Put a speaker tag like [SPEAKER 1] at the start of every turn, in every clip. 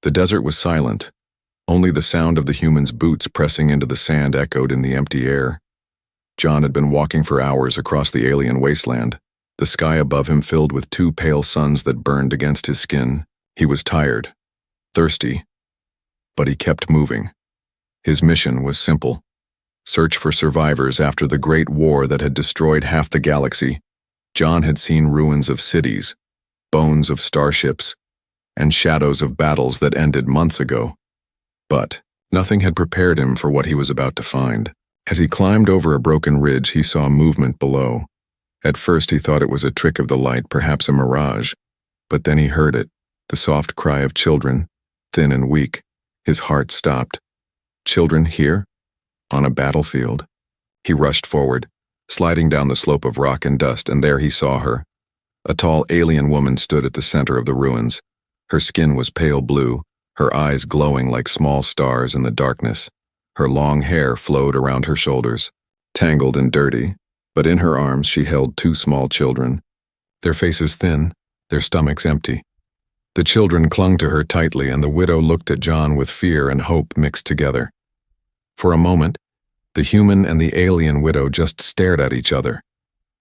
[SPEAKER 1] The desert was silent. Only the sound of the humans' boots pressing into the sand echoed in the empty air. John had been walking for hours across the alien wasteland, the sky above him filled with two pale suns that burned against his skin. He was tired, thirsty, but he kept moving. His mission was simple: search for survivors after the Great War that had destroyed half the galaxy. John had seen ruins of cities, bones of starships, and shadows of battles that ended months ago. But nothing had prepared him for what he was about to find. As he climbed over a broken ridge, he saw movement below. At first he thought it was a trick of the light, perhaps a mirage. But then he heard it, the soft cry of children, thin and weak. His heart stopped. Children here? On a battlefield? He rushed forward, sliding down the slope of rock and dust, and there he saw her. A tall alien woman stood at the center of the ruins. Her skin was pale blue, her eyes glowing like small stars in the darkness. Her long hair flowed around her shoulders, tangled and dirty, but in her arms she held two small children, their faces thin, their stomachs empty. The children clung to her tightly, and the widow looked at John with fear and hope mixed together. For a moment, the human and the alien widow just stared at each other.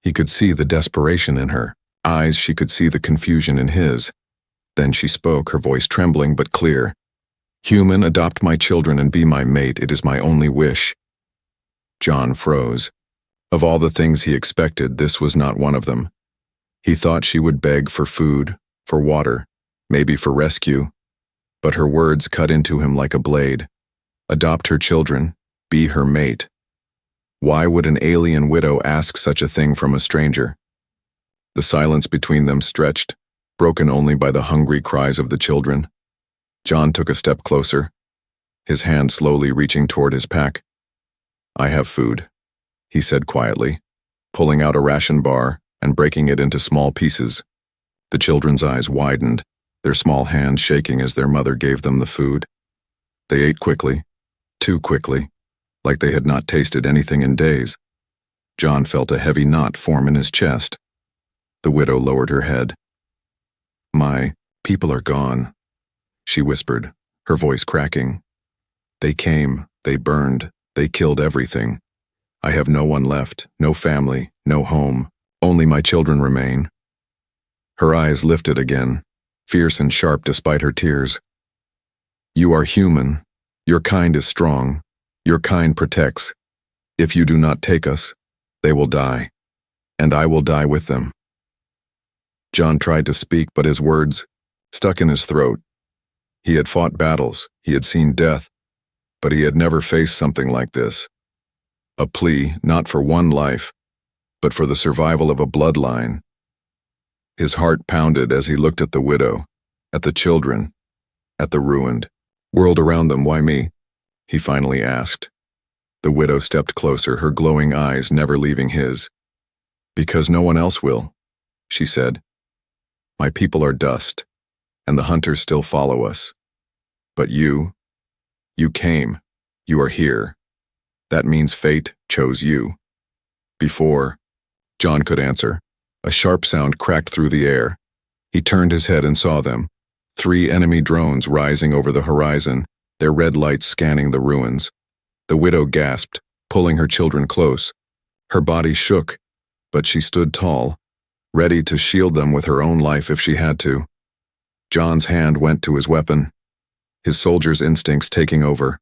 [SPEAKER 1] He could see the desperation in her eyes, she could see the confusion in his. Then she spoke, her voice trembling but clear. "Human, adopt my children and be my mate. It is my only wish." John froze. Of all the things he expected, this was not one of them. He thought she would beg for food, for water, maybe for rescue. But her words cut into him like a blade. Adopt her children, be her mate. Why would an alien widow ask such a thing from a stranger? The silence between them stretched, broken only by the hungry cries of the children. John took a step closer, his hand slowly reaching toward his pack. "I have food," he said quietly, pulling out a ration bar and breaking it into small pieces. The children's eyes widened, their small hands shaking as their mother gave them the food. They ate quickly, too quickly, like they had not tasted anything in days. John felt a heavy knot form in his chest. The widow lowered her head. "My people are gone," she whispered, her voice cracking. "They came, they burned, they killed everything. I have no one left, no family, no home. Only my children remain." Her eyes lifted again, fierce and sharp despite her tears. "You are human. Your kind is strong. Your kind protects. If you do not take us, they will die, and I will die with them." John tried to speak, but his words stuck in his throat. He had fought battles, he had seen death, but he had never faced something like this. A plea not for one life, but for the survival of a bloodline. His heart pounded as he looked at the widow, at the children, at the ruined world around them. "Why me?" he finally asked. The widow stepped closer, her glowing eyes never leaving his. "Because no one else will," she said. "My people are dust, and the hunters still follow us. But you came, you are here. That means fate chose you." Before John could answer, a sharp sound cracked through the air. He turned his head and saw them, 3 enemy drones rising over the horizon, their red lights scanning the ruins. The widow gasped, pulling her children close. Her body shook, but she stood tall, ready to shield them with her own life if she had to. John's hand went to his weapon, his soldier's instincts taking over.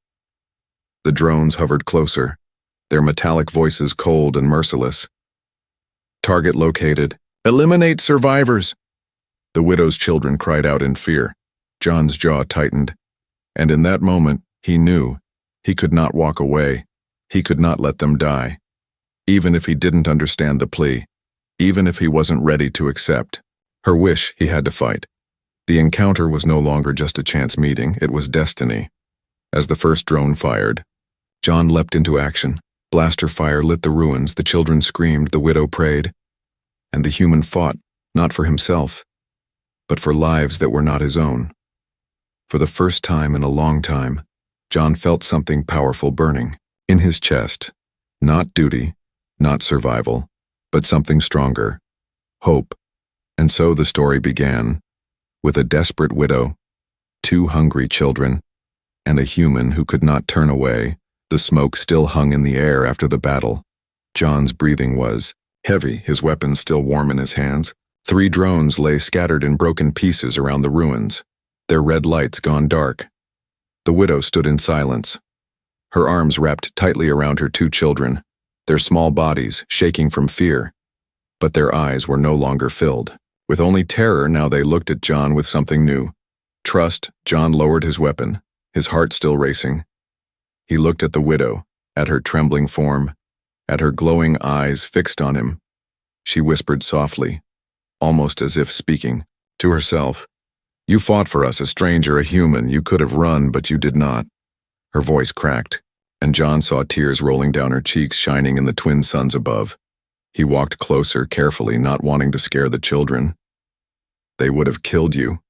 [SPEAKER 1] The drones hovered closer, their metallic voices cold and merciless. "Target located. Eliminate survivors!" The widow's children cried out in fear. John's jaw tightened, and in that moment, he knew he could not walk away. He could not let them die, even if he didn't understand the plea. Even if he wasn't ready to accept her wish, he had to fight. The encounter was no longer just a chance meeting, it was destiny. As the first drone fired, John leapt into action. Blaster fire lit the ruins, the children screamed, the widow prayed. And the human fought, not for himself, but for lives that were not his own. For the first time in a long time, John felt something powerful burning in his chest. Not duty, not survival, but something stronger, hope. And so the story began, with a desperate widow, 2 hungry children, and a human who could not turn away. The smoke still hung in the air after the battle. John's breathing was heavy, his weapon still warm in his hands. 3 drones lay scattered in broken pieces around the ruins, their red lights gone dark. The widow stood in silence, her arms wrapped tightly around her 2 children, their small bodies shaking from fear. But their eyes were no longer filled with only terror. Now they looked at John with something new. Trust. John lowered his weapon, his heart still racing. He looked at the widow, at her trembling form, at her glowing eyes fixed on him. She whispered softly, almost as if speaking to herself, "You fought for us, a stranger, a human. You could have run, but you did not." Her voice cracked, and John saw tears rolling down her cheeks, shining in the twin suns above. He walked closer, carefully, not wanting to scare the children. "They would have killed you,"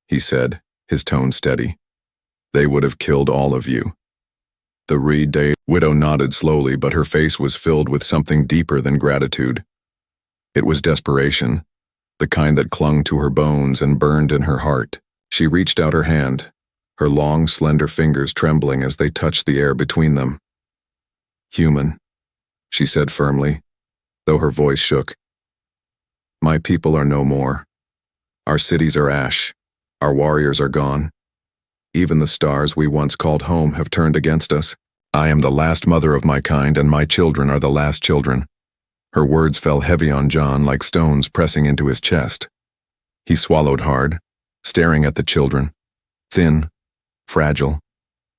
[SPEAKER 1] he said, his tone steady. "They would have killed all of you." The widow nodded slowly, but her face was filled with something deeper than gratitude. It was desperation, the kind that clung to her bones and burned in her heart. She reached out her hand, her long, slender fingers trembling as they touched the air between them. "Human," she said firmly, though her voice shook. "My people are no more. Our cities are ash. Our warriors are gone. Even the stars we once called home have turned against us. I am the last mother of my kind, and my children are the last children." Her words fell heavy on John like stones pressing into his chest. He swallowed hard, staring at the children, thin, fragile,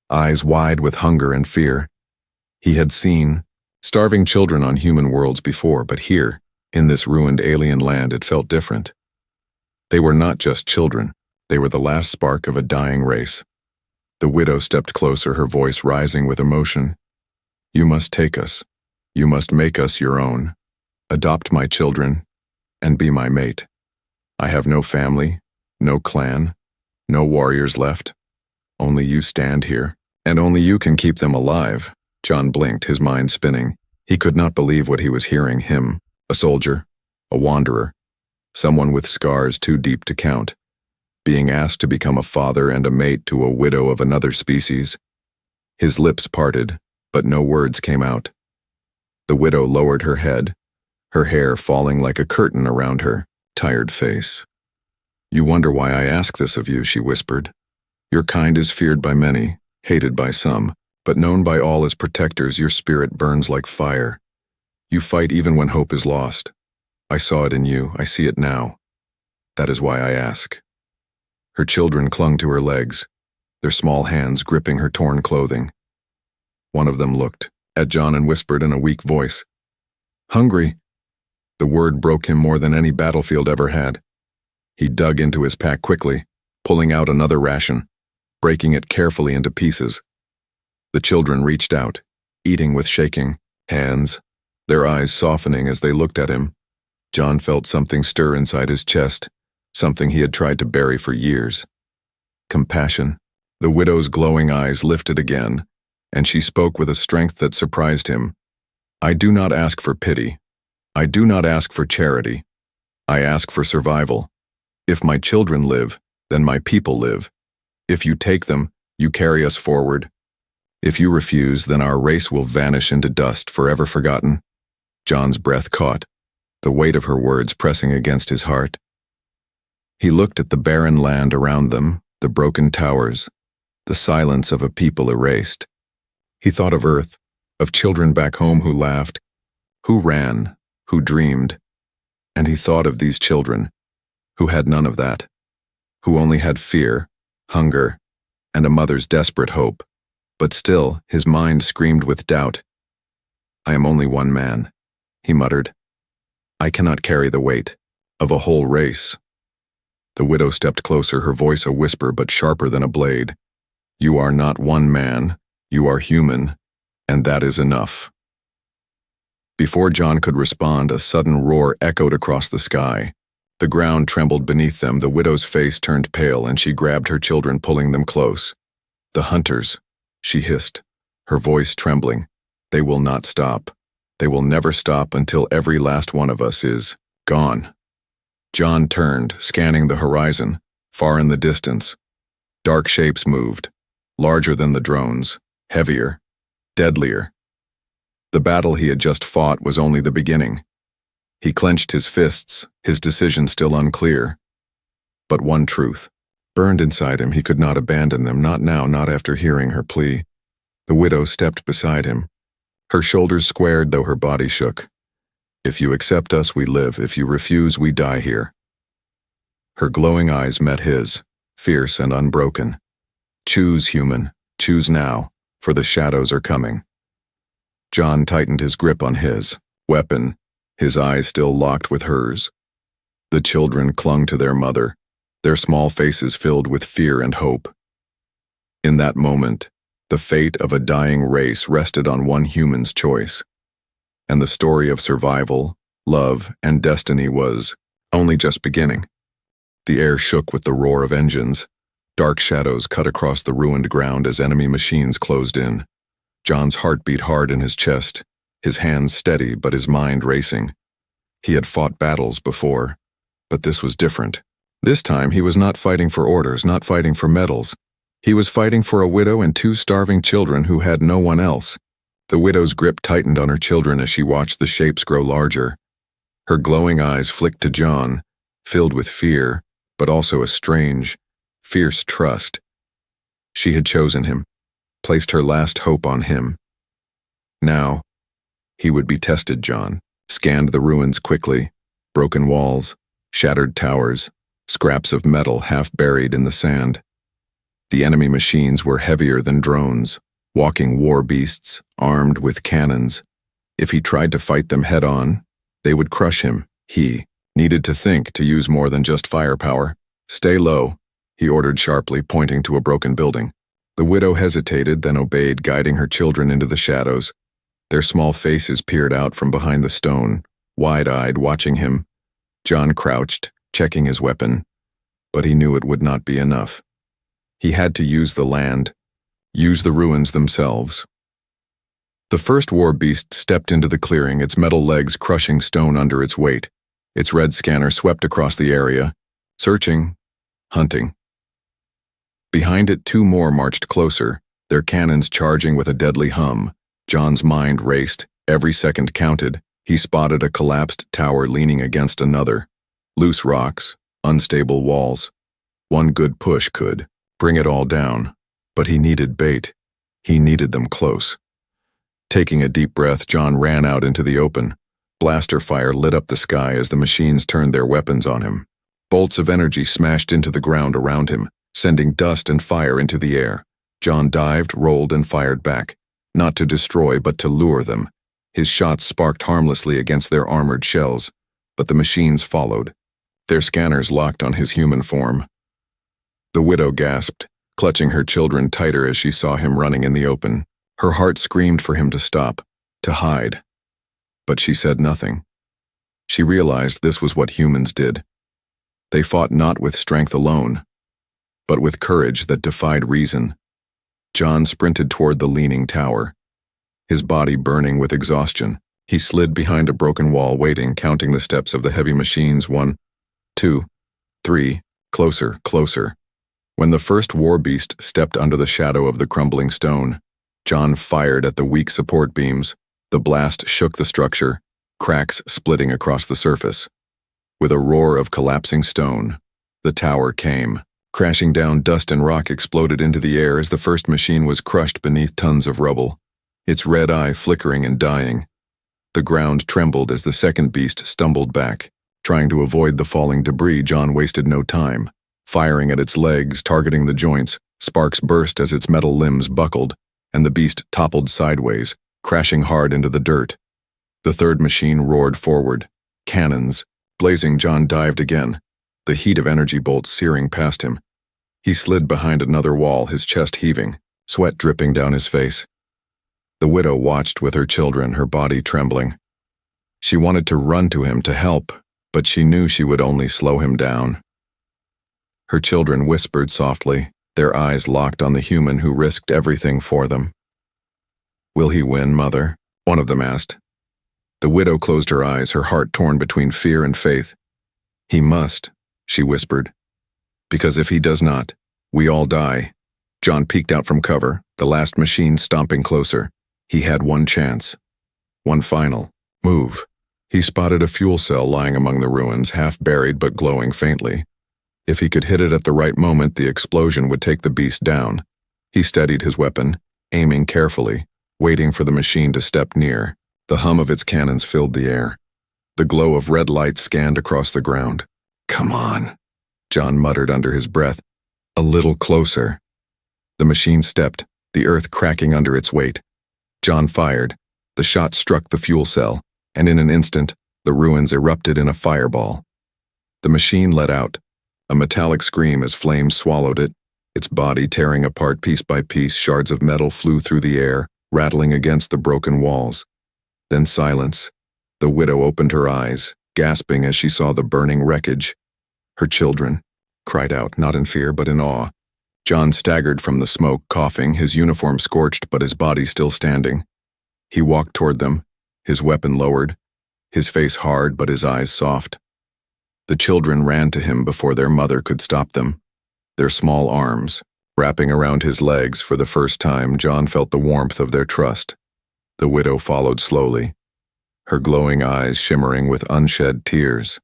[SPEAKER 1] eyes wide with hunger and fear. He had seen starving children on human worlds before, but here, in this ruined alien land, it felt different. They were not just children. They were the last spark of a dying race. The widow stepped closer, her voice rising with emotion. "You must take us. You must make us your own. Adopt my children, and be my mate. I have no family, no clan, no warriors left. Only you stand here, and only you can keep them alive." John blinked, his mind spinning. He could not believe what he was hearing. Him, a soldier, a wanderer, someone with scars too deep to count, being asked to become a father and a mate to a widow of another species. His lips parted, but no words came out. The widow lowered her head, her hair falling like a curtain around her tired face. "You wonder why I ask this of you," she whispered. "Your kind is feared by many, hated by some, but known by all as protectors. Your spirit burns like fire. You fight even when hope is lost. I saw it in you. I see it now. That is why I ask." Her children clung to her legs, their small hands gripping her torn clothing. One of them looked at John and whispered in a weak voice, "Hungry." The word broke him more than any battlefield ever had. He dug into his pack quickly, pulling out another ration, breaking it carefully into pieces. The children reached out, eating with shaking hands, their eyes softening as they looked at him. John felt something stir inside his chest, something he had tried to bury for years. Compassion. The widow's glowing eyes lifted again, and she spoke with a strength that surprised him. "I do not ask for pity. I do not ask for charity. I ask for survival. If my children live, then my people live. If you take them, you carry us forward. If you refuse, then our race will vanish into dust, forever forgotten." John's breath caught, the weight of her words pressing against his heart. He looked at the barren land around them, the broken towers, the silence of a people erased. He thought of Earth, of children back home who laughed, who ran, who dreamed. And he thought of these children, who had none of that, who only had fear, hunger, and a mother's desperate hope. But still, his mind screamed with doubt. "I am only one man," he muttered. "I cannot carry the weight of a whole race." The widow stepped closer, her voice a whisper but sharper than a blade. "You are not one man, you are human, and that is enough." Before John could respond, a sudden roar echoed across the sky. The ground trembled beneath them, the widow's face turned pale, and she grabbed her children, pulling them close. "The hunters," she hissed, her voice trembling. "They will not stop. They will never stop until every last one of us is gone." John turned, scanning the horizon, far in the distance. Dark shapes moved, larger than the drones, heavier, deadlier. The battle he had just fought was only the beginning. He clenched his fists, his decision still unclear. But one truth burned inside him. He could not abandon them, not now, not after hearing her plea. The widow stepped beside him, her shoulders squared though her body shook. "If you accept us, we live. If you refuse, we die here." Her glowing eyes met his, fierce and unbroken. "Choose, human, choose now, for the shadows are coming." John tightened his grip on his weapon, his eyes still locked with hers. The children clung to their mother, their small faces filled with fear and hope. In that moment, the fate of a dying race rested on one human's choice, and the story of survival, love, and destiny was only just beginning. The air shook with the roar of engines. Dark shadows cut across the ruined ground as enemy machines closed in. John's heart beat hard in his chest, his hands steady but his mind racing. He had fought battles before, but this was different. This time he was not fighting for orders, not fighting for medals. He was fighting for a widow and 2 starving children who had no one else. The widow's grip tightened on her children as she watched the shapes grow larger. Her glowing eyes flicked to John, filled with fear, but also a strange, fierce trust. She had chosen him, placed her last hope on him. Now, he would be tested. John scanned the ruins quickly, broken walls, shattered towers, scraps of metal half buried in the sand. The enemy machines were heavier than drones, walking war beasts, armed with cannons. If he tried to fight them head-on, they would crush him. He needed to think, to use more than just firepower. "Stay low," he ordered sharply, pointing to a broken building. The widow hesitated, then obeyed, guiding her children into the shadows. Their small faces peered out from behind the stone, wide-eyed, watching him. John crouched, checking his weapon, but he knew it would not be enough. He had to use the land, use the ruins themselves. The first war beast stepped into the clearing, its metal legs crushing stone under its weight. Its red scanner swept across the area, searching, hunting. Behind it, 2 more marched closer, their cannons charging with a deadly hum. John's mind raced, every second counted. He spotted a collapsed tower leaning against another. Loose rocks, unstable walls. One good push could bring it all down, but he needed bait. He needed them close. Taking a deep breath, John ran out into the open. Blaster fire lit up the sky as the machines turned their weapons on him. Bolts of energy smashed into the ground around him, sending dust and fire into the air. John dived, rolled, and fired back, not to destroy but to lure them. His shots sparked harmlessly against their armored shells, but the machines followed, their scanners locked on his human form. The widow gasped, clutching her children tighter as she saw him running in the open. Her heart screamed for him to stop, to hide. But she said nothing. She realized this was what humans did. They fought not with strength alone, but with courage that defied reason. John sprinted toward the leaning tower, his body burning with exhaustion. He slid behind a broken wall, waiting, counting the steps of the heavy machines. 1, 2, 3, closer, closer. When the first war beast stepped under the shadow of the crumbling stone, John fired at the weak support beams. The blast shook the structure, cracks splitting across the surface. With a roar of collapsing stone, the tower came. Crashing down, dust and rock exploded into the air as the first machine was crushed beneath tons of rubble, its red eye flickering and dying. The ground trembled as the second beast stumbled back. Trying to avoid the falling debris, John wasted no time. Firing at its legs, targeting the joints, sparks burst as its metal limbs buckled, and the beast toppled sideways, crashing hard into the dirt. The third machine roared forward, cannons blazing. John dived again, the heat of energy bolts searing past him. He slid behind another wall, his chest heaving, sweat dripping down his face. The widow watched with her children, her body trembling. She wanted to run to him to help, but she knew she would only slow him down. Her children whispered softly, their eyes locked on the human who risked everything for them. "Will he win, Mother?" one of them asked. The widow closed her eyes, her heart torn between fear and faith. "He must," she whispered, "because if he does not, We all die. John peeked out from cover, the last machine stomping closer. He had one chance. One final move. He spotted a fuel cell lying among the ruins, half buried but glowing faintly. If he could hit it at the right moment, the explosion would take the beast down. He steadied his weapon, aiming carefully, waiting for the machine to step near. The hum of its cannons filled the air. The glow of red light scanned across the ground. "Come on," John muttered under his breath. "A little closer." The machine stepped, the earth cracking under its weight. John fired. The shot struck the fuel cell, and in an instant, the ruins erupted in a fireball. The machine let out a metallic scream as flames swallowed it, its body tearing apart piece by piece. Shards of metal flew through the air, rattling against the broken walls. Then silence. The widow opened her eyes, gasping as she saw the burning wreckage. Her children cried out, not in fear but in awe. John staggered from the smoke, coughing, his uniform scorched but his body still standing. He walked toward them, his weapon lowered, his face hard but his eyes soft. The children ran to him before their mother could stop them, their small arms wrapping around his legs. For the first time, John felt the warmth of their trust. The widow followed slowly, her glowing eyes shimmering with unshed tears.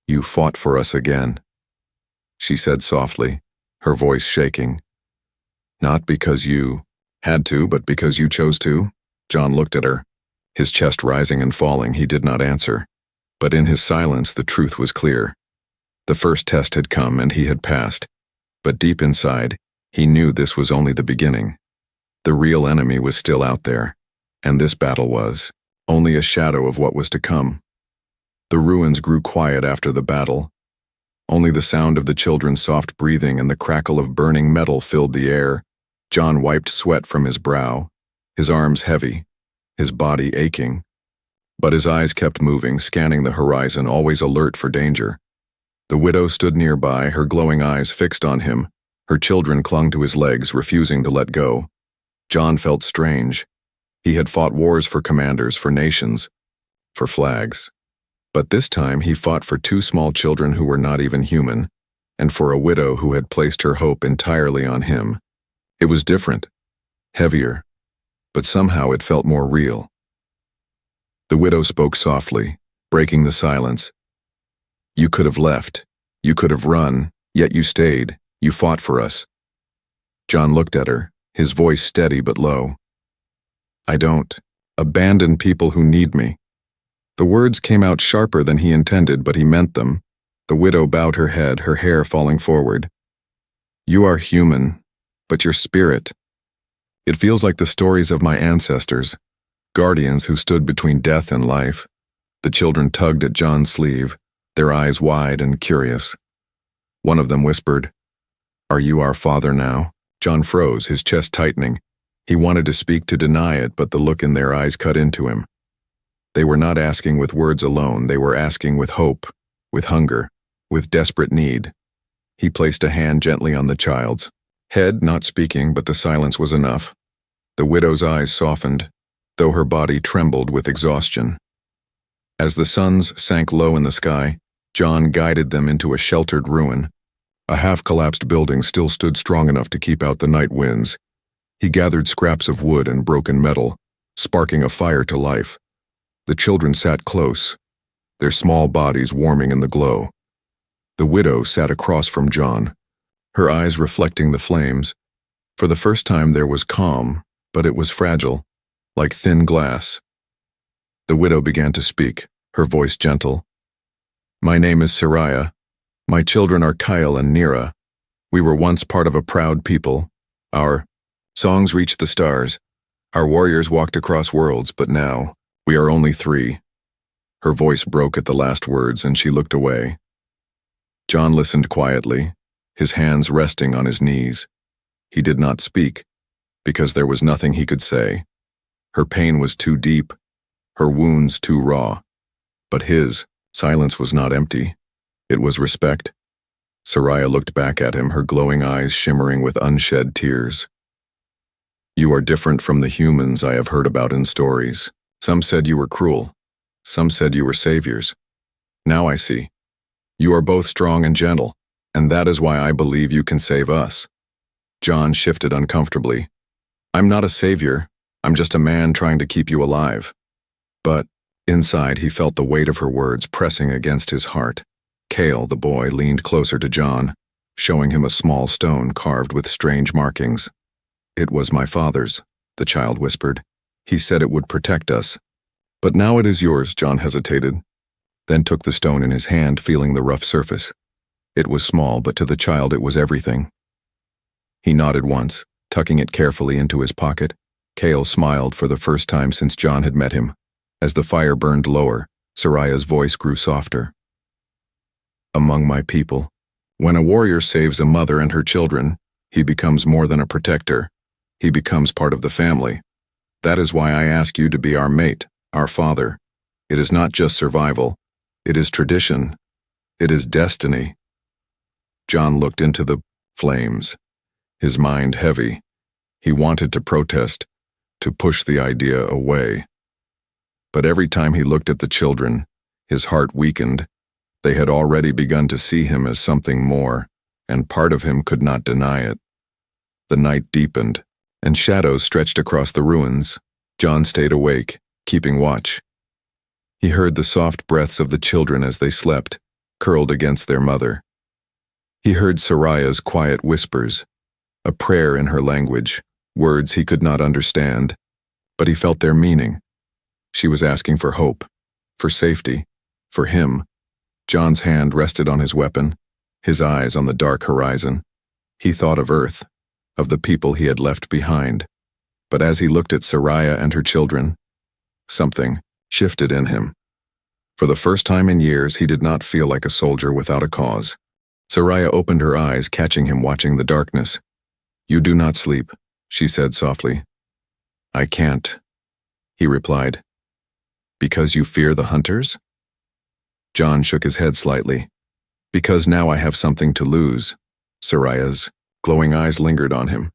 [SPEAKER 1] "You fought for us again," she said softly, her voice shaking. "Not because you had to, but because you chose to." John looked at her, his chest rising and falling. He did not answer, but in his silence the truth was clear. The first test had come and he had passed, but deep inside, he knew this was only the beginning. The real enemy was still out there, and this battle was only a shadow of what was to come. The ruins grew quiet after the battle. Only the sound of the children's soft breathing and the crackle of burning metal filled the air. John wiped sweat from his brow, his arms heavy, his body aching. But his eyes kept moving, scanning the horizon, always alert for danger. The widow stood nearby, her glowing eyes fixed on him. Her children clung to his legs, refusing to let go. John felt strange. He had fought wars for commanders, for nations, for flags. But this time he fought for two small children who were not even human, and for a widow who had placed her hope entirely on him. It was different, heavier, but somehow it felt more real. The widow spoke softly, breaking the silence. "You could have left. You could have run, yet you stayed. You fought for us." John looked at her, his voice steady but low. "I don't abandon people who need me." The words came out sharper than he intended, but he meant them. The widow bowed her head, her hair falling forward. "You are human, but your spirit. It feels like the stories of my ancestors, guardians who stood between death and life." The children tugged at John's sleeve, their eyes wide and curious. One of them whispered, "Are you our father now?" John froze, his chest tightening. He wanted to speak, to deny it, but the look in their eyes cut into him. They were not asking with words alone, they were asking with hope, with hunger, with desperate need. He placed a hand gently on the child's head, not speaking, but the silence was enough. The widow's eyes softened, though her body trembled with exhaustion. As the suns sank low in the sky, John guided them into a sheltered ruin. A half-collapsed building still stood strong enough to keep out the night winds. He gathered scraps of wood and broken metal, sparking a fire to life. The children sat close, their small bodies warming in the glow. The widow sat across from John, her eyes reflecting the flames. For the first time there was calm, but it was fragile, like thin glass. The widow began to speak, her voice gentle. "My name is Saraya. My children are Kyle and Nira. We were once part of a proud people. Our songs reached the stars. Our warriors walked across worlds, but now we are only three." Her voice broke at the last words, and she looked away. John listened quietly, his hands resting on his knees. He did not speak, because there was nothing he could say. Her pain was too deep, her wounds too raw. But his silence was not empty. It was respect. Saraya looked back at him, her glowing eyes shimmering with unshed tears. "You are different from the humans I have heard about in stories. Some said you were cruel. Some said you were saviors. Now I see. You are both strong and gentle, And that is why I believe you can save us. John shifted uncomfortably. I'm not a savior. I'm just a man trying to keep you alive. But inside he felt the weight of her words pressing against his heart. Cale, the boy, leaned closer to John, showing him a small stone carved with strange markings. It was my father's, the child whispered. He said it would protect us. But now it is yours, John hesitated, then took the stone in his hand, feeling the rough surface. It was small, but to the child it was everything. He nodded once, tucking it carefully into his pocket. Cale smiled for the first time since John had met him. As the fire burned lower, Soraya's voice grew softer. Among my people, when a warrior saves a mother and her children, he becomes more than a protector. He becomes part of the family. That is why I ask you to be our mate, our father. It is not just survival. It is tradition. It is destiny. John looked into the flames, his mind heavy. He wanted to protest, to push the idea away. But every time he looked at the children, his heart weakened. They had already begun to see him as something more, and part of him could not deny it. The night deepened, and shadows stretched across the ruins. John stayed awake, keeping watch. He heard the soft breaths of the children as they slept, curled against their mother. He heard Soraya's quiet whispers, a prayer in her language, words he could not understand, but he felt their meaning. She was asking for hope, for safety, for him. John's hand rested on his weapon, his eyes on the dark horizon. He thought of Earth, of the people he had left behind. But as he looked at Soraya and her children, something shifted in him. For the first time in years, he did not feel like a soldier without a cause. Soraya opened her eyes, catching him watching the darkness. You do not sleep, she said softly. I can't, he replied. Because you fear the hunters? John shook his head slightly. Because now I have something to lose. Soraya's glowing eyes lingered on him,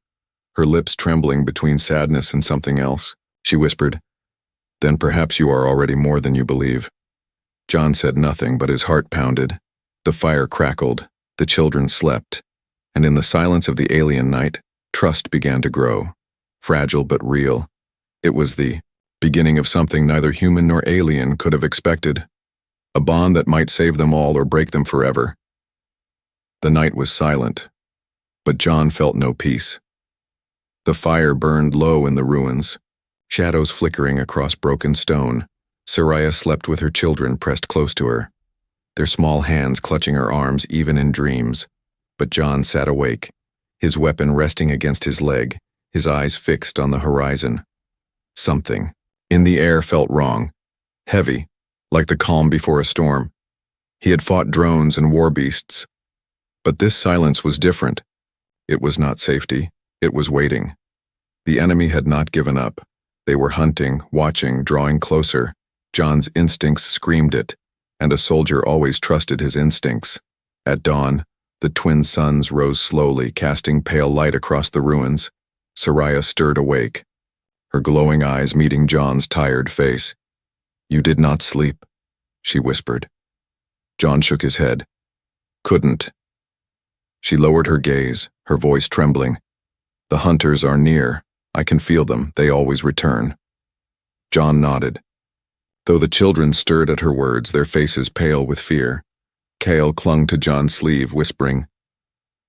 [SPEAKER 1] her lips trembling between sadness and something else. She whispered, Then perhaps you are already more than you believe. John said nothing, but his heart pounded. The fire crackled, the children slept, and in the silence of the alien night, trust began to grow, fragile but real. It was the beginning of something neither human nor alien could have expected, a bond that might save them all or break them forever. The night was silent, but John felt no peace. The fire burned low in the ruins, shadows flickering across broken stone. Soraya slept with her children pressed close to her, their small hands clutching her arms even in dreams. But John sat awake, his weapon resting against his leg, his eyes fixed on the horizon. Something in the air felt wrong, heavy, like the calm before a storm. He had fought drones and war beasts, but this silence was different. It was not safety, it was waiting. The enemy had not given up. They were hunting, watching, drawing closer. John's instincts screamed it, and a soldier always trusted his instincts. At dawn, the twin suns rose slowly, casting pale light across the ruins. Soraya stirred awake, her glowing eyes meeting John's tired face. You did not sleep, she whispered. John shook his head. Couldn't. She lowered her gaze, her voice trembling. The hunters are near. I can feel them. They always return. John nodded. Though the children stirred at her words, their faces pale with fear. Cale clung to John's sleeve, whispering,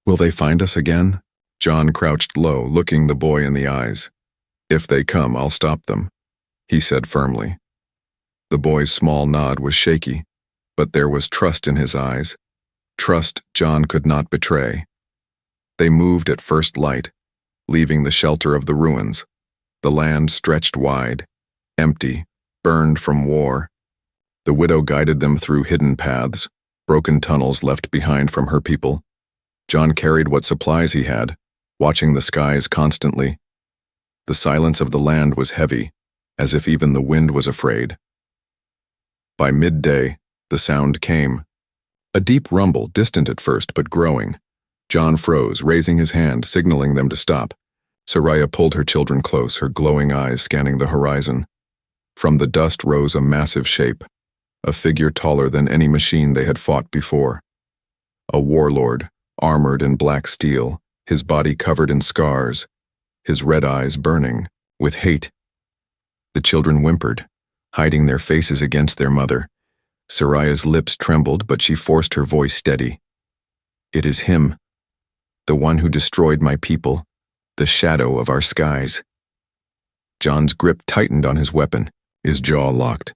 [SPEAKER 1] Will they find us again? John crouched low, looking the boy in the eyes. If they come, I'll stop them, he said firmly. The boy's small nod was shaky, but there was trust in his eyes. Trust John could not betray. They moved at first light, leaving the shelter of the ruins. The land stretched wide, empty, burned from war. The widow guided them through hidden paths, broken tunnels left behind from her people. John carried what supplies he had, watching the skies constantly. The silence of the land was heavy, as if even the wind was afraid. By midday, the sound came. A deep rumble, distant at first but growing. John froze, raising his hand, signaling them to stop. Soraya pulled her children close, her glowing eyes scanning the horizon. From the dust rose a massive shape, a figure taller than any machine they had fought before. A warlord, armored in black steel, his body covered in scars, his red eyes burning with hate. The children whimpered, hiding their faces against their mother. Soraya's lips trembled, but she forced her voice steady. It is him, the one who destroyed my people, the shadow of our skies. John's grip tightened on his weapon, his jaw locked.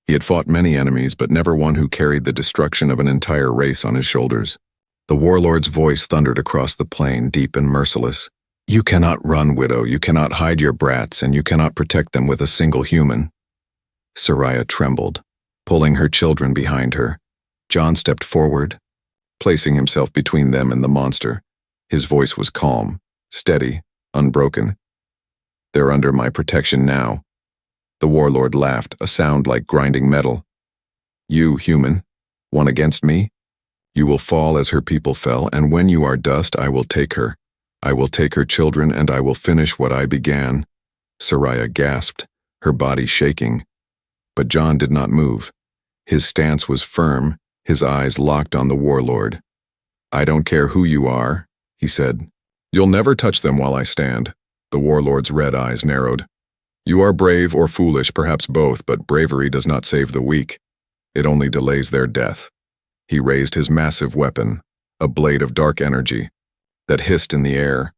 [SPEAKER 1] He had fought many enemies, but never one who carried the destruction of an entire race on his shoulders. The warlord's voice thundered across the plain, deep and merciless. You cannot run, widow, you cannot hide your brats, and you cannot protect them with a single human. Soraya trembled, pulling her children behind her. John stepped forward, placing himself between them and the monster. His voice was calm, steady, unbroken. They're under my protection now. The warlord laughed, a sound like grinding metal. You, human, one against me? You will fall as her people fell, and when you are dust, I will take her. I will take her children, and I will finish what I began. Soraya gasped, her body shaking. But John did not move. His stance was firm, his eyes locked on the warlord. I don't care who you are, he said. You'll never touch them while I stand. The warlord's red eyes narrowed. You are brave or foolish, perhaps both, but bravery does not save the weak. It only delays their death. He raised his massive weapon, a blade of dark energy, that hissed in the air.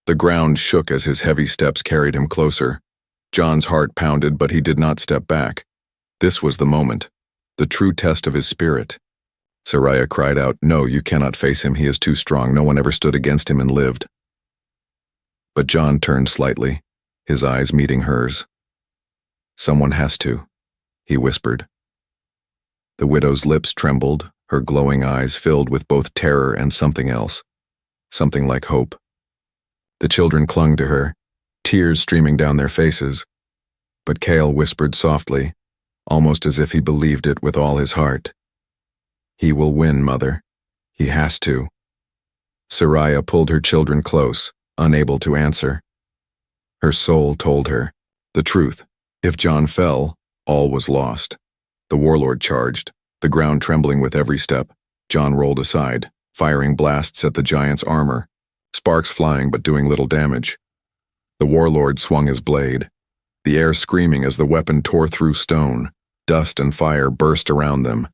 [SPEAKER 1] The ground shook as his heavy steps carried him closer. John's heart pounded, but he did not step back. This was the moment, the true test of his spirit. Soraya cried out, No, you cannot face him, he is too strong, no one ever stood against him and lived. But John turned slightly, his eyes meeting hers. Someone has to, he whispered. The widow's lips trembled, her glowing eyes filled with both terror and something else, something like hope. The children clung to her, tears streaming down their faces. But Cale whispered softly, almost as if he believed it with all his heart. He will win, Mother. He has to. Soraya pulled her children close, unable to answer. Her soul told her the truth. If John fell, all was lost. The warlord charged, the ground trembling with every step. John rolled aside, firing blasts at the giant's armor, sparks flying but doing little damage. The warlord swung his blade, the air screaming as the weapon tore through stone. Dust and fire burst around them,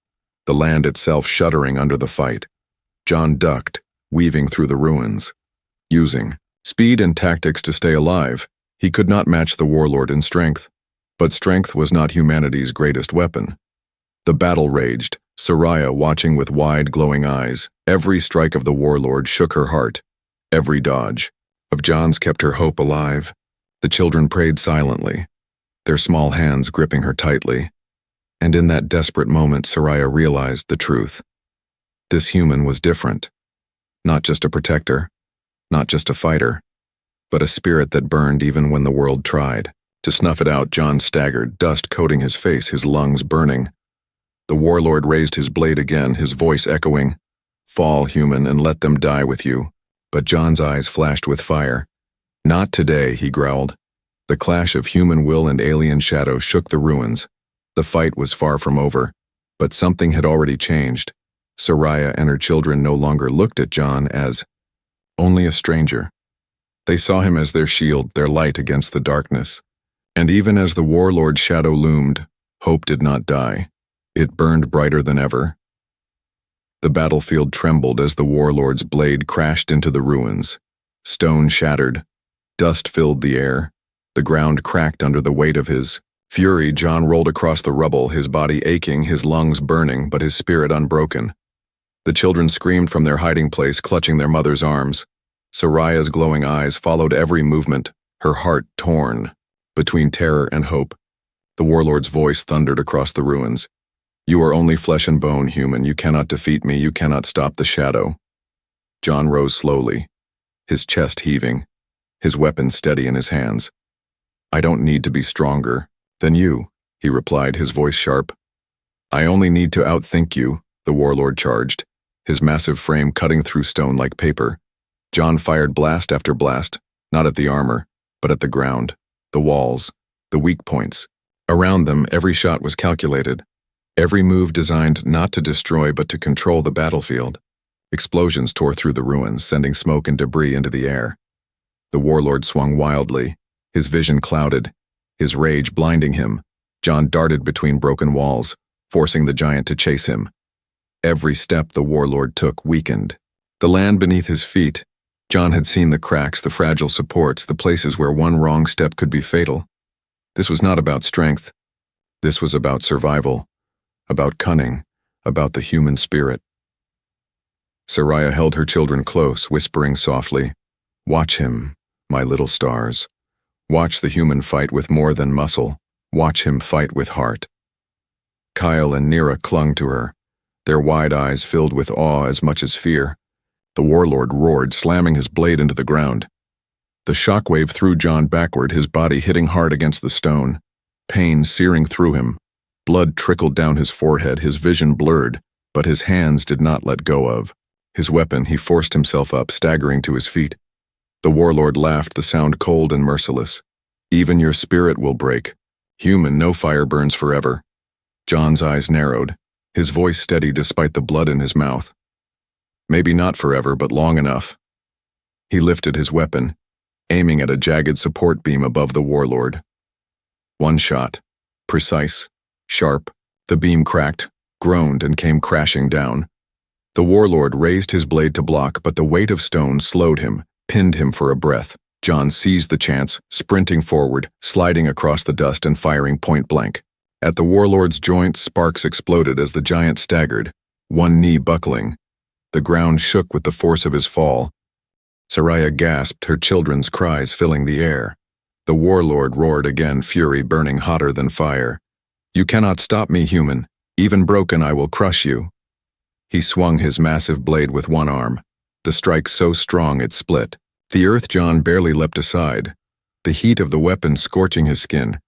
[SPEAKER 1] the land itself shuddering under the fight. John ducked, weaving through the ruins. Using speed and tactics to stay alive, he could not match the warlord in strength. But strength was not humanity's greatest weapon. The battle raged, Soraya watching with wide, glowing eyes. Every strike of the warlord shook her heart. Every dodge of John's kept her hope alive. The children prayed silently, their small hands gripping her tightly. And in that desperate moment, Soraya realized the truth. This human was different. Not just a protector, not just a fighter, but a spirit that burned even when the world tried. To snuff it out, John staggered, dust coating his face, his lungs burning. The warlord raised his blade again, his voice echoing, Fall, human, and let them die with you. But John's eyes flashed with fire. Not today, he growled. The clash of human will and alien shadow shook the ruins. The fight was far from over, but something had already changed. Soraya and her children no longer looked at John as only a stranger. They saw him as their shield, their light against the darkness. And even as the warlord's shadow loomed, hope did not die. It burned brighter than ever. The battlefield trembled as the warlord's blade crashed into the ruins. Stone shattered. Dust filled the air. The ground cracked under the weight of his fury. John rolled across the rubble, his body aching, his lungs burning, but his spirit unbroken. The children screamed from their hiding place, clutching their mother's arms. Soraya's glowing eyes followed every movement, her heart torn between terror and hope. The warlord's voice thundered across the ruins. You are only flesh and bone, human. You cannot defeat me. You cannot stop the shadow. John rose slowly, his chest heaving, his weapon steady in his hands. I don't need to be stronger than you, he replied, his voice sharp. I only need to outthink you, the warlord charged, his massive frame cutting through stone like paper. John fired blast after blast, not at the armor, but at the ground, the walls, the weak points. Around them, every shot was calculated, every move designed not to destroy but to control the battlefield. Explosions tore through the ruins, sending smoke and debris into the air. The warlord swung wildly, his vision clouded, his rage blinding him. John darted between broken walls, forcing the giant to chase him. Every step the warlord took weakened. The land beneath his feet, John had seen the cracks, the fragile supports, the places where one wrong step could be fatal. This was not about strength. This was about survival, about cunning, about the human spirit. Soraya held her children close, whispering softly, "Watch him, my little stars. Watch the human fight with more than muscle. Watch him fight with heart." Kyle and Nira clung to her, their wide eyes filled with awe as much as fear. The warlord roared, slamming his blade into the ground. The shockwave threw John backward, his body hitting hard against the stone. Pain searing through him. Blood trickled down his forehead, his vision blurred, but his hands did not let go of. His weapon, he forced himself up, staggering to his feet. The warlord laughed, the sound cold and merciless. "Even your spirit will break. Human, no fire burns forever." John's eyes narrowed, his voice steady despite the blood in his mouth. "Maybe not forever, but long enough." He lifted his weapon, aiming at a jagged support beam above the warlord. One shot, precise, sharp. The beam cracked, groaned, and came crashing down. The warlord raised his blade to block, but the weight of stone slowed him, pinned him for a breath. John seized the chance, sprinting forward, sliding across the dust and firing point blank. At the warlord's joint, sparks exploded as the giant staggered, one knee buckling. The ground shook with the force of his fall. Soraya gasped, her children's cries filling the air. The warlord roared again, fury burning hotter than fire. "You cannot stop me, human. Even broken, I will crush you." He swung his massive blade with one arm, the strike so strong it split. The earth John barely leapt aside, the heat of the weapon scorching his skin.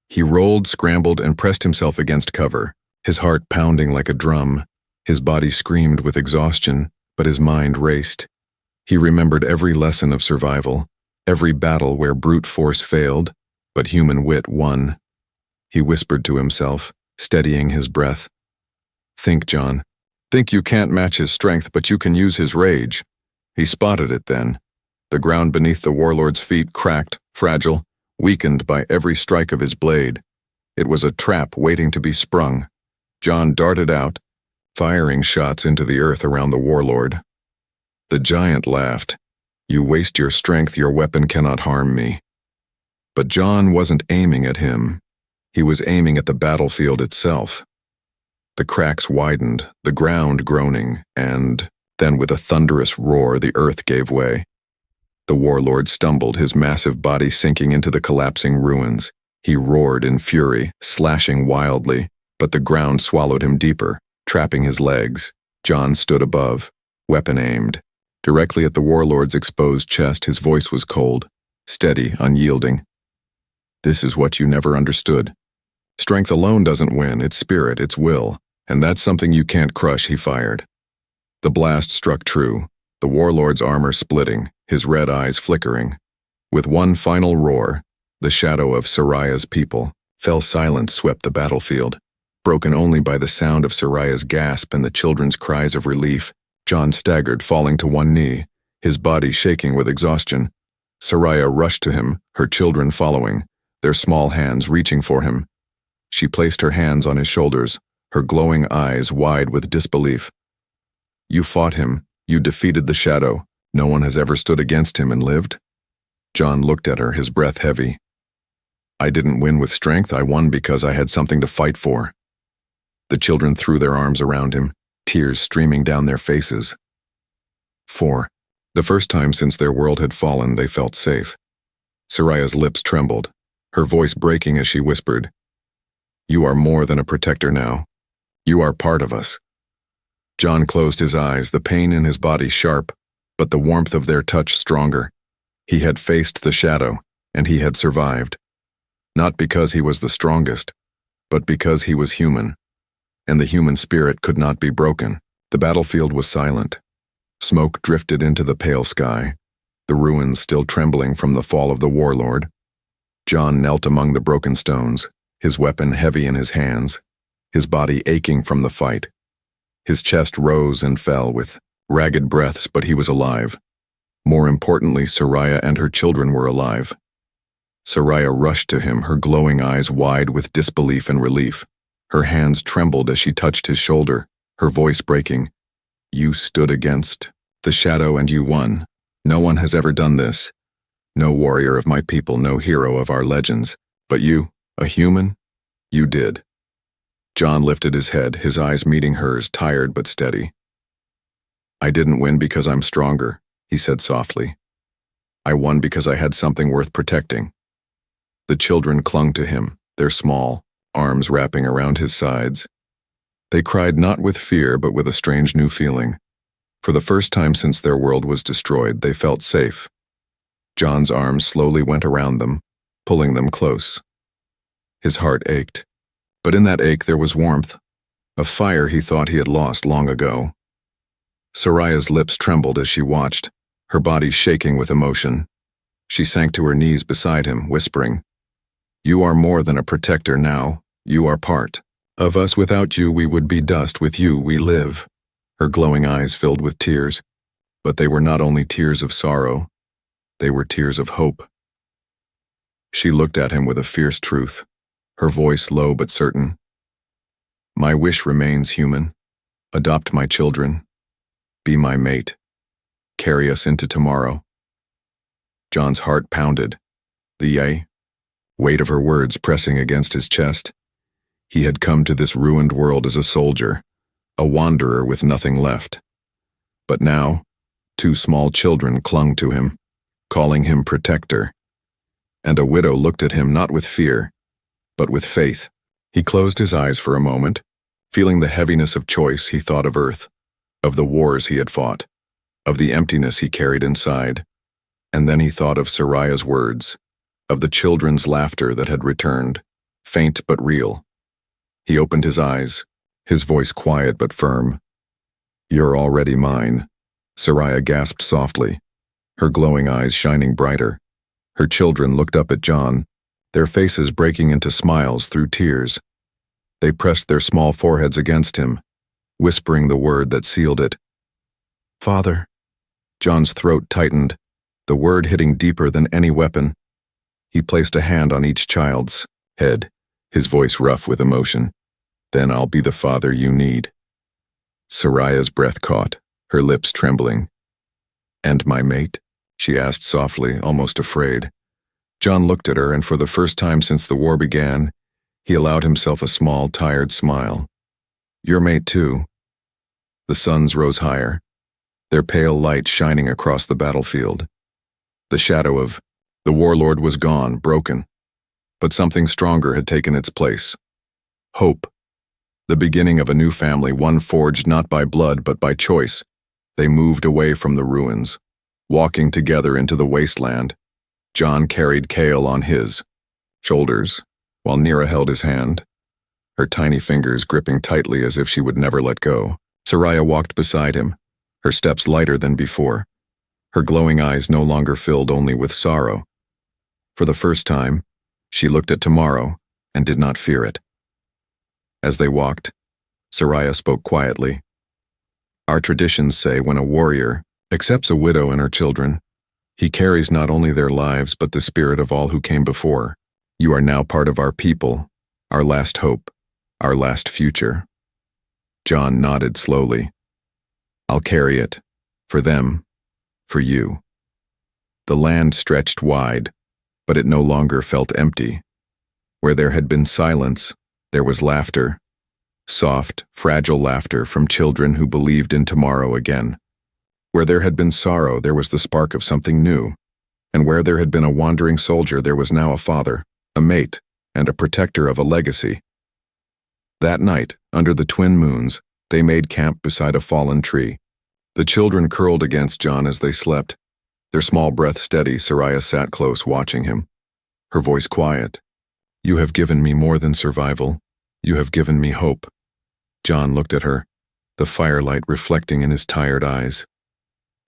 [SPEAKER 1] He rolled, scrambled, and pressed himself against cover, his heart pounding like a drum. His body screamed with exhaustion, but his mind raced. He remembered every lesson of survival, every battle where brute force failed, but human wit won. He whispered to himself, steadying his breath. "Think, John. Think you can't match his strength, but you can use his rage." He spotted it then. The ground beneath the warlord's feet cracked, fragile, weakened by every strike of his blade. It was a trap waiting to be sprung. John darted out, firing shots into the earth around the warlord. The giant laughed. "You waste your strength, your weapon cannot harm me." But John wasn't aiming at him. He was aiming at the battlefield itself. The cracks widened, the ground groaning, and then with a thunderous roar, the earth gave way. The warlord stumbled, his massive body sinking into the collapsing ruins. He roared in fury, slashing wildly, but the ground swallowed him deeper, trapping his legs. John stood above, weapon aimed. Directly at the warlord's exposed chest, his voice was cold, steady, unyielding. "This is what you never understood. Strength alone doesn't win, it's spirit, it's will, and that's something you can't crush," he fired. The blast struck true, the warlord's armor splitting, his red eyes flickering. With one final roar, the shadow of Soraya's people fell. Silence swept the battlefield, broken only by the sound of Soraya's gasp and the children's cries of relief. John staggered, falling to one knee, his body shaking with exhaustion. Soraya rushed to him, her children following, their small hands reaching for him. She placed her hands on his shoulders, her glowing eyes wide with disbelief. "You fought him. You defeated the shadow. No one has ever stood against him and lived?" John looked at her, his breath heavy. "I didn't win with strength, I won because I had something to fight for." The children threw their arms around him, tears streaming down their faces. For the first time since their world had fallen, they felt safe. Soraya's lips trembled, her voice breaking as she whispered, "You are more than a protector now. You are part of us." John closed his eyes, the pain in his body sharp, but the warmth of their touch stronger. He had faced the shadow, and he had survived. Not because he was the strongest, but because he was human, and the human spirit could not be broken. The battlefield was silent. Smoke drifted into the pale sky, the ruins still trembling from the fall of the warlord. John knelt among the broken stones, his weapon heavy in his hands, his body aching from the fight. His chest rose and fell with ragged breaths, but he was alive. More importantly, Soraya and her children were alive. Soraya rushed to him, her glowing eyes wide with disbelief and relief. Her hands trembled as she touched his shoulder, her voice breaking. "You stood against the shadow and you won. No one has ever done this. No warrior of my people, no hero of our legends. But you, a human, you did." John lifted his head, his eyes meeting hers, tired but steady. "I didn't win because I'm stronger," he said softly. "I won because I had something worth protecting." The children clung to him, their small arms wrapping around his sides. They cried not with fear but with a strange new feeling. For the first time since their world was destroyed, they felt safe. John's arms slowly went around them, pulling them close. His heart ached, but in that ache there was warmth, a fire he thought he had lost long ago. Soraya's lips trembled as she watched, her body shaking with emotion. She sank to her knees beside him, whispering, "You are more than a protector now, you are part of us. Without you we would be dust, with you we live." Her glowing eyes filled with tears, but they were not only tears of sorrow, they were tears of hope. She looked at him with a fierce truth, her voice low but certain. "My wish remains, human. Adopt my children. Be my mate. Carry us into tomorrow." John's heart pounded, the weight of her words pressing against his chest. He had come to this ruined world as a soldier, a wanderer with nothing left. But now, two small children clung to him, calling him protector. And a widow looked at him not with fear, but with faith. He closed his eyes for a moment. Feeling the heaviness of choice, he thought of Earth, of the wars he had fought, of the emptiness he carried inside. And then he thought of Soraya's words, of the children's laughter that had returned, faint but real. He opened his eyes, his voice quiet but firm. "You're already mine," Soraya gasped softly, her glowing eyes shining brighter. Her children looked up at John, their faces breaking into smiles through tears. They pressed their small foreheads against him, whispering the word that sealed it. "Father." John's throat tightened, the word hitting deeper than any weapon. He placed a hand on each child's head, his voice rough with emotion. "Then I'll be the father you need." Soraya's breath caught, her lips trembling. "And my mate?" she asked softly, almost afraid. John looked at her, and for the first time since the war began, he allowed himself a small, tired smile. "Your mate too." The suns rose higher, their pale light shining across the battlefield. The shadow of the warlord was gone, broken, but something stronger had taken its place. Hope. The beginning of a new family, one forged not by blood but by choice. They moved away from the ruins, walking together into the wasteland. John carried Kale on his shoulders, while Nira held his hand, her tiny fingers gripping tightly as if she would never let go. Soraya walked beside him, her steps lighter than before, her glowing eyes no longer filled only with sorrow. For the first time, she looked at tomorrow and did not fear it. As they walked, Soraya spoke quietly. "Our traditions say when a warrior accepts a widow and her children, he carries not only their lives but the spirit of all who came before. You are now part of our people, our last hope, our last future." John nodded slowly. "I'll carry it, for them, for you." The land stretched wide, but it no longer felt empty. Where there had been silence, there was laughter, soft, fragile laughter from children who believed in tomorrow again. Where there had been sorrow, there was the spark of something new. And where there had been a wandering soldier, there was now a father, a mate, and a protector of a legacy. That night, under the twin moons, they made camp beside a fallen tree. The children curled against John as they slept. Their small breath steady, Soraya sat close, watching him, her voice quiet. "You have given me more than survival. You have given me hope." John looked at her, the firelight reflecting in his tired eyes.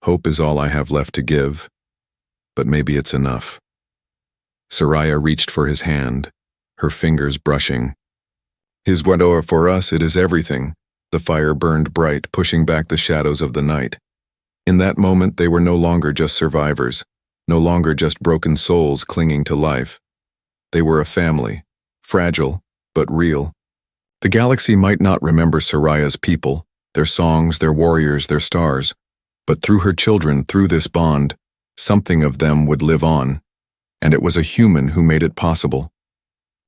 [SPEAKER 1] "Hope is all I have left to give, but maybe it's enough." Soraya reached for his hand, her fingers brushing. "His widow, for us it is everything." The fire burned bright, pushing back the shadows of the night. In that moment, they were no longer just survivors, no longer just broken souls clinging to life. They were a family, fragile, but real. The galaxy might not remember Soraya's people, their songs, their warriors, their stars, but through her children, through this bond, something of them would live on, and it was a human who made it possible.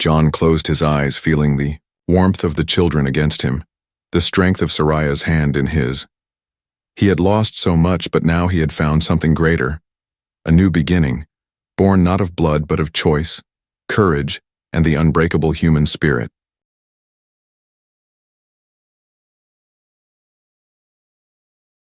[SPEAKER 1] John closed his eyes, feeling the warmth of the children against him, the strength of Soraya's hand in his. He had lost so much, but now he had found something greater, a new beginning, born not of blood but of choice, courage, and the unbreakable human spirit.